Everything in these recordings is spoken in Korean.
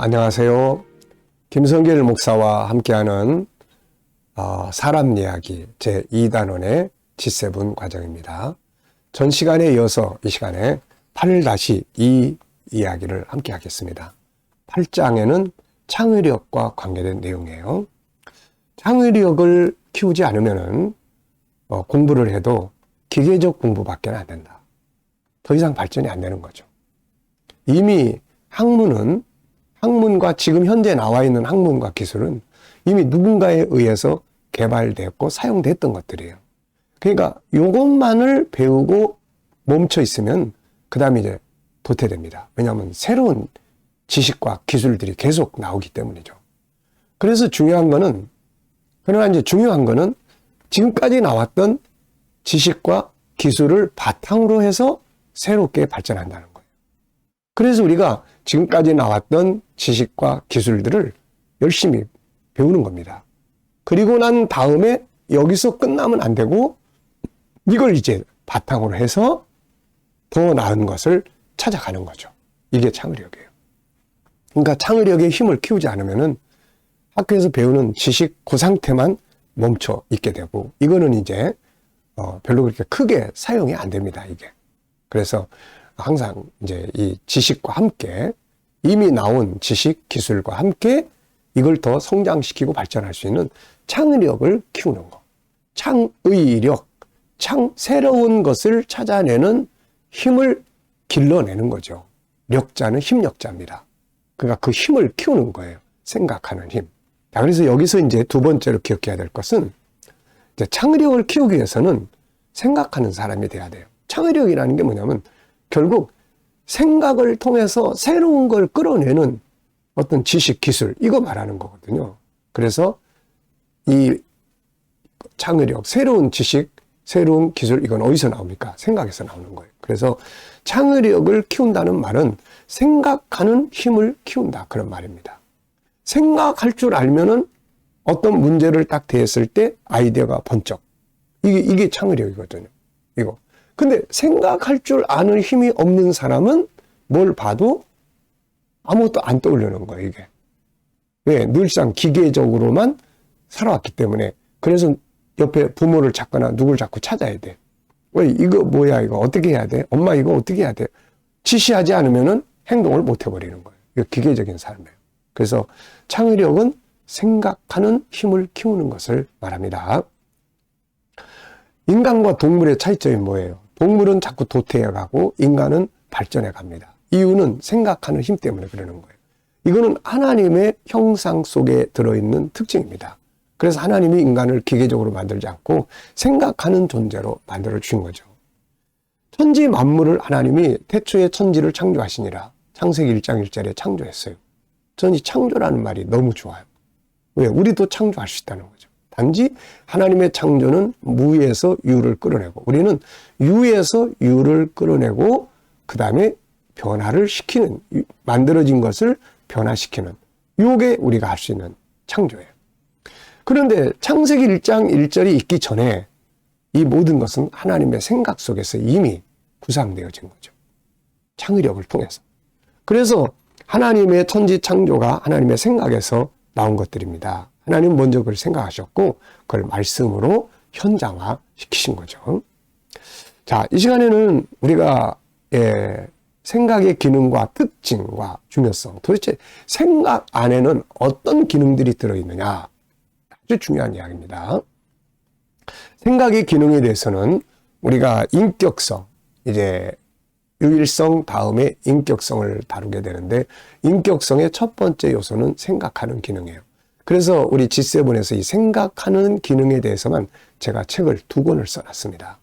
안녕하세요. 김성길 목사와 함께하는 사람 이야기 제2단원의 G7 과정입니다. 전 시간에 이어서 이 시간에 8-2 이야기를 함께 하겠습니다. 8장에는 창의력과 관계된 내용이에요. 창의력을 키우지 않으면 공부를 해도 기계적 공부밖에 안 된다. 더 이상 발전이 안 되는 거죠. 이미 학문과 지금 현재 나와 있는 학문과 기술은 이미 누군가에 의해서 개발됐고 사용됐던 것들이에요. 그러니까 이것만을 배우고 멈춰 있으면 그 다음에 이제 도태됩니다. 왜냐하면 새로운 지식과 기술들이 계속 나오기 때문이죠. 그래서 중요한 거는 지금까지 나왔던 지식과 기술을 바탕으로 해서 새롭게 발전한다는 거예요. 그래서 우리가 지금까지 나왔던 지식과 기술들을 열심히 배우는 겁니다. 그리고 난 다음에 여기서 끝나면 안 되고 이걸 이제 바탕으로 해서 더 나은 것을 찾아가는 거죠. 이게 창의력이에요. 그러니까 창의력의 힘을 키우지 않으면은 학교에서 배우는 지식 그 상태만 멈춰 있게 되고 이거는 이제 별로 그렇게 크게 사용이 안 됩니다. 이게. 그래서 항상 이제 이 지식과 함께 이미 나온 지식, 기술과 함께 이걸 더 성장시키고 발전할 수 있는 창의력을 키우는 거. 창의력, 새로운 것을 찾아내는 힘을 길러내는 거죠. 력자는 힘력자입니다. 그러니까 그 힘을 키우는 거예요. 생각하는 힘. 자, 그래서 여기서 이제 두 번째로 기억해야 될 것은 이제 창의력을 키우기 위해서는 생각하는 사람이 돼야 돼요. 창의력이라는 게 뭐냐면 결국 생각을 통해서 새로운 걸 끌어내는 어떤 지식, 기술, 이거 말하는 거거든요. 그래서 이 창의력, 새로운 지식, 새로운 기술, 이건 어디서 나옵니까? 생각에서 나오는 거예요. 그래서 창의력을 키운다는 말은 생각하는 힘을 키운다. 그런 말입니다. 생각할 줄 알면은 어떤 문제를 딱 대했을 때 아이디어가 번쩍. 이게 창의력이거든요. 이거. 근데 생각할 줄 아는 힘이 없는 사람은 뭘 봐도 아무것도 안 떠오르는 거예요, 이게. 왜? 늘상 기계적으로만 살아왔기 때문에. 그래서 옆에 부모를 찾거나 누굴 자꾸 찾아야 돼. 왜? 이거 뭐야, 이거 어떻게 해야 돼? 엄마 이거 어떻게 해야 돼? 지시하지 않으면은 행동을 못 해버리는 거예요. 이거 기계적인 삶이에요. 그래서 창의력은 생각하는 힘을 키우는 것을 말합니다. 인간과 동물의 차이점이 뭐예요? 동물은 자꾸 도태해가고 인간은 발전해 갑니다. 이유는 생각하는 힘 때문에 그러는 거예요. 이거는 하나님의 형상 속에 들어있는 특징입니다. 그래서 하나님이 인간을 기계적으로 만들지 않고 생각하는 존재로 만들어 주신 거죠. 천지 만물을 하나님이 태초에 천지를 창조하시니라. 창세기 1장 1절에 창조했어요. 저는 이 창조라는 말이 너무 좋아요. 왜? 우리도 창조할 수 있다는 거죠. 단지 하나님의 창조는 무에서 유를 끌어내고 우리는 유에서 유를 끌어내고 그 다음에 변화를 시키는, 만들어진 것을 변화시키는 이게 우리가 할 수 있는 창조예요. 그런데 창세기 1장 1절이 있기 전에 이 모든 것은 하나님의 생각 속에서 이미 구상되어진 거죠. 창의력을 통해서. 그래서 하나님의 천지 창조가 하나님의 생각에서 나온 것들입니다. 하나님은 먼저 그걸 생각하셨고 그걸 말씀으로 현장화 시키신 거죠. 자, 이 시간에는 우리가 생각의 기능과 특징과 중요성, 도대체 생각 안에는 어떤 기능들이 들어있느냐, 아주 중요한 이야기입니다. 생각의 기능에 대해서는 우리가 인격성, 이제 유일성 다음에 인격성을 다루게 되는데 인격성의 첫 번째 요소는 생각하는 기능이에요. 그래서 우리 G7에서 이 생각하는 기능에 대해서만 제가 책을 2권을 써놨습니다.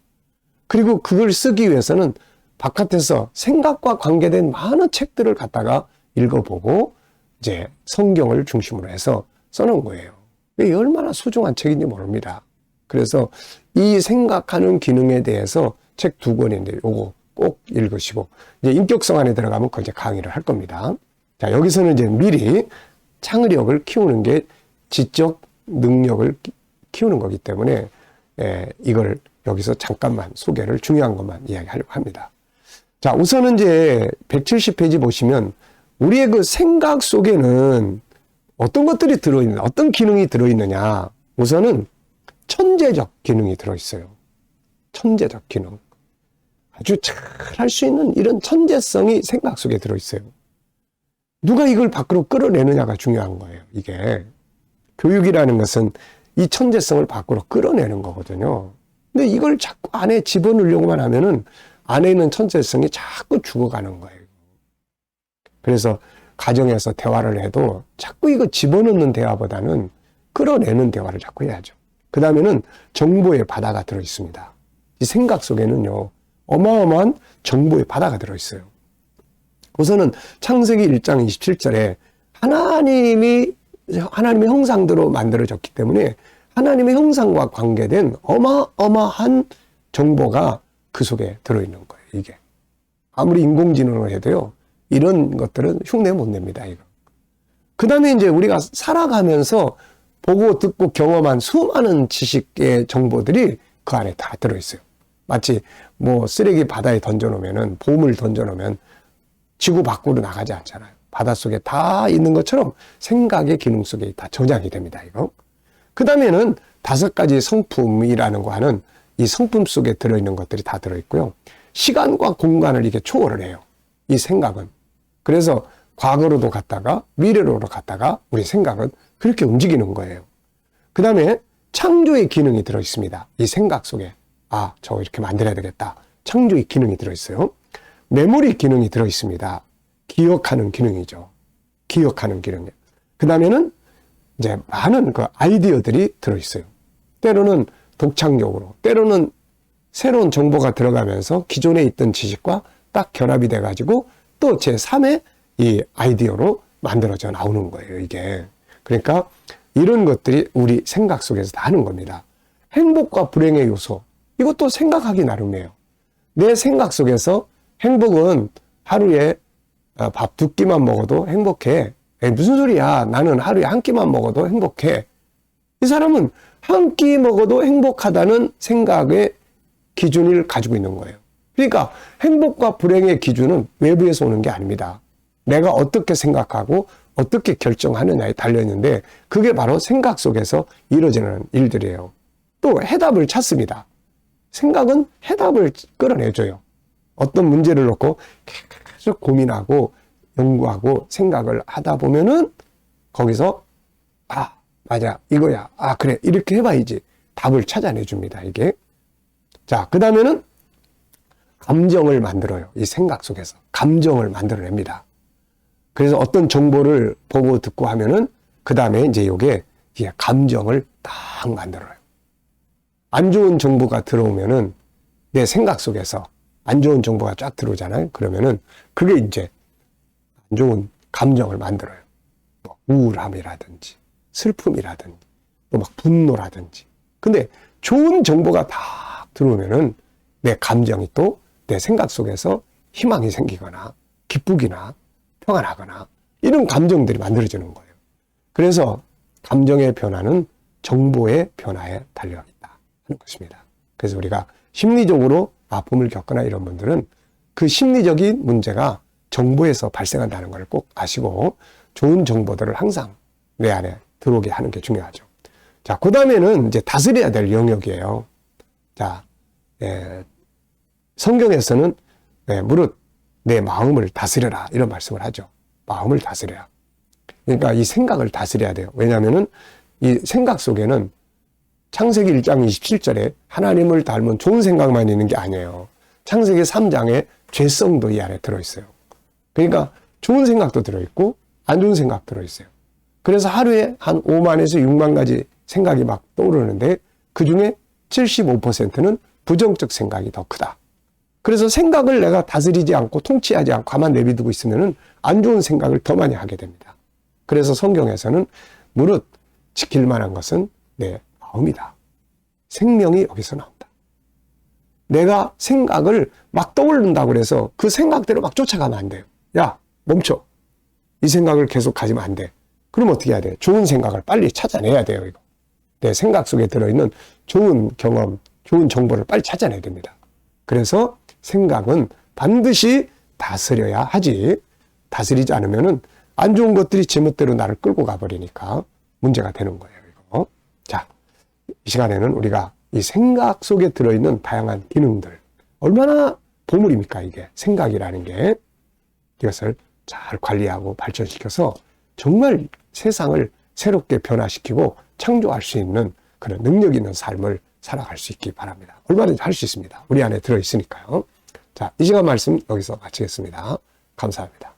그리고 그걸 쓰기 위해서는 바깥에서 생각과 관계된 많은 책들을 갖다가 읽어보고 이제 성경을 중심으로 해서 써놓은 거예요. 이게 얼마나 소중한 책인지 모릅니다. 그래서 이 생각하는 기능에 대해서 책 2권인데 요거 꼭 읽으시고 이제 인격성 안에 들어가면 그 이제 강의를 할 겁니다. 자, 여기서는 이제 미리 창의력을 키우는 게 지적 능력을 키우는 거기 때문에 이걸 여기서 잠깐만 소개를 중요한 것만 이야기하려고 합니다. 자, 우선은 이제 170페이지 보시면 우리의 그 생각 속에는 어떤 것들이 들어있느냐, 어떤 기능이 들어있느냐. 우선은 천재적 기능이 들어있어요. 천재적 기능. 아주 잘 할 수 있는 이런 천재성이 생각 속에 들어있어요. 누가 이걸 밖으로 끌어내느냐가 중요한 거예요. 이게 교육이라는 것은 이 천재성을 밖으로 끌어내는 거거든요. 근데 이걸 자꾸 안에 집어넣으려고만 하면은 안에 있는 천재성이 자꾸 죽어가는 거예요. 그래서 가정에서 대화를 해도 자꾸 이거 집어넣는 대화보다는 끌어내는 대화를 자꾸 해야죠. 그 다음에는 정보의 바다가 들어있습니다. 이 생각 속에는요, 어마어마한 정보의 바다가 들어있어요. 우선은 창세기 1장 27절에 하나님의 형상대로 만들어졌기 때문에 하나님의 형상과 관계된 어마어마한 정보가 그 속에 들어있는 거예요, 이게. 아무리 인공지능을 해도요, 이런 것들은 흉내 못 냅니다, 이거. 그 다음에 이제 우리가 살아가면서 보고 듣고 경험한 수많은 지식의 정보들이 그 안에 다 들어있어요. 마치 뭐 쓰레기 바다에 던져놓으면은, 봄을 던져놓으면 지구 밖으로 나가지 않잖아요. 바닷속에 다 있는 것처럼 생각의 기능 속에 다 저장이 됩니다, 이거. 그 다음에는 5가지 성품이라는 거 하는 이 성품 속에 들어있는 것들이 다 들어있고요. 시간과 공간을 이게 초월을 해요. 이 생각은. 그래서 과거로도 갔다가 미래로도 갔다가 우리 생각은 그렇게 움직이는 거예요. 그 다음에 창조의 기능이 들어있습니다. 이 생각 속에. 아, 저거 이렇게 만들어야 되겠다. 창조의 기능이 들어있어요. 메모리 기능이 들어있습니다. 기억하는 기능이죠. 기억하는 기능이요. 그 다음에는 이제 많은 그 아이디어들이 들어있어요. 때로는 독창적으로, 때로는 새로운 정보가 들어가면서 기존에 있던 지식과 딱 결합이 돼가지고 또 제3의 이 아이디어로 만들어져 나오는 거예요, 이게. 그러니까 이런 것들이 우리 생각 속에서 다 하는 겁니다. 행복과 불행의 요소, 이것도 생각하기 나름이에요. 내 생각 속에서 행복은 하루에 밥 2끼만 먹어도 행복해. 무슨 소리야? 나는 하루에 1끼만 먹어도 행복해. 이 사람은 1끼 먹어도 행복하다는 생각의 기준을 가지고 있는 거예요. 그러니까 행복과 불행의 기준은 외부에서 오는 게 아닙니다. 내가 어떻게 생각하고 어떻게 결정하느냐에 달려있는데 그게 바로 생각 속에서 이루어지는 일들이에요. 또 해답을 찾습니다. 생각은 해답을 끌어내줘요. 어떤 문제를 놓고 계속 고민하고 연구하고 생각을 하다 보면은 거기서 아, 맞아, 이거야. 아, 그래, 이렇게 해봐야지. 답을 찾아내줍니다, 이게. 자, 그 다음에는 감정을 만들어요. 이 생각 속에서. 감정을 만들어냅니다. 그래서 어떤 정보를 보고 듣고 하면은 그 다음에 이제 이게 감정을 딱 만들어요. 안 좋은 정보가 들어오면은 내 생각 속에서 안 좋은 정보가 쫙 들어오잖아요. 그러면은 그게 이제 안 좋은 감정을 만들어요. 뭐 우울함이라든지 슬픔이라든지 또 막 분노라든지. 근데 좋은 정보가 다 들어오면은 내 감정이 또 내 생각 속에서 희망이 생기거나 기쁘기나 평안하거나 이런 감정들이 만들어지는 거예요. 그래서 감정의 변화는 정보의 변화에 달려있다 하는 것입니다. 그래서 우리가 심리적으로 아픔을 겪거나 이런 분들은 그 심리적인 문제가 정보에서 발생한다는 걸 꼭 아시고 좋은 정보들을 항상 내 안에 들어오게 하는 게 중요하죠. 자, 그 다음에는 이제 다스려야 될 영역이에요. 자, 성경에서는 무릇 내 마음을 다스려라 이런 말씀을 하죠. 마음을 다스려야. 그러니까 이 생각을 다스려야 돼요. 왜냐하면은 이 생각 속에는 창세기 1장 27절에 하나님을 닮은 좋은 생각만 있는 게 아니에요. 창세기 3장에 죄성도 이 안에 들어있어요. 그러니까 좋은 생각도 들어있고 안 좋은 생각 들어있어요. 그래서 하루에 한 5만에서 6만 가지 생각이 막 떠오르는데 그중에 75%는 부정적 생각이 더 크다. 그래서 생각을 내가 다스리지 않고 통치하지 않고 가만 내비두고 있으면은 안 좋은 생각을 더 많이 하게 됩니다. 그래서 성경에서는 무릇 지킬 만한 것은 내 마음이다. 생명이 여기서 나온다. 내가 생각을 막 떠오른다고 그래서 그 생각대로 막 쫓아가면 안 돼요. 야, 멈춰. 이 생각을 계속 가지면 안 돼. 그럼 어떻게 해야 돼? 좋은 생각을 빨리 찾아내야 돼요, 이거. 내 생각 속에 들어있는 좋은 경험, 좋은 정보를 빨리 찾아내야 됩니다. 그래서 생각은 반드시 다스려야 하지. 다스리지 않으면은 안 좋은 것들이 제멋대로 나를 끌고 가버리니까 문제가 되는 거예요, 이거. 자, 이 시간에는 우리가 이 생각 속에 들어있는 다양한 기능들, 얼마나 보물입니까, 이게. 생각이라는 게. 이것을 잘 관리하고 발전시켜서 정말 세상을 새롭게 변화시키고 창조할 수 있는 그런 능력 있는 삶을 살아갈 수 있기 바랍니다. 얼마든지 할 수 있습니다. 우리 안에 들어있으니까요. 자, 이 시간 말씀 여기서 마치겠습니다. 감사합니다.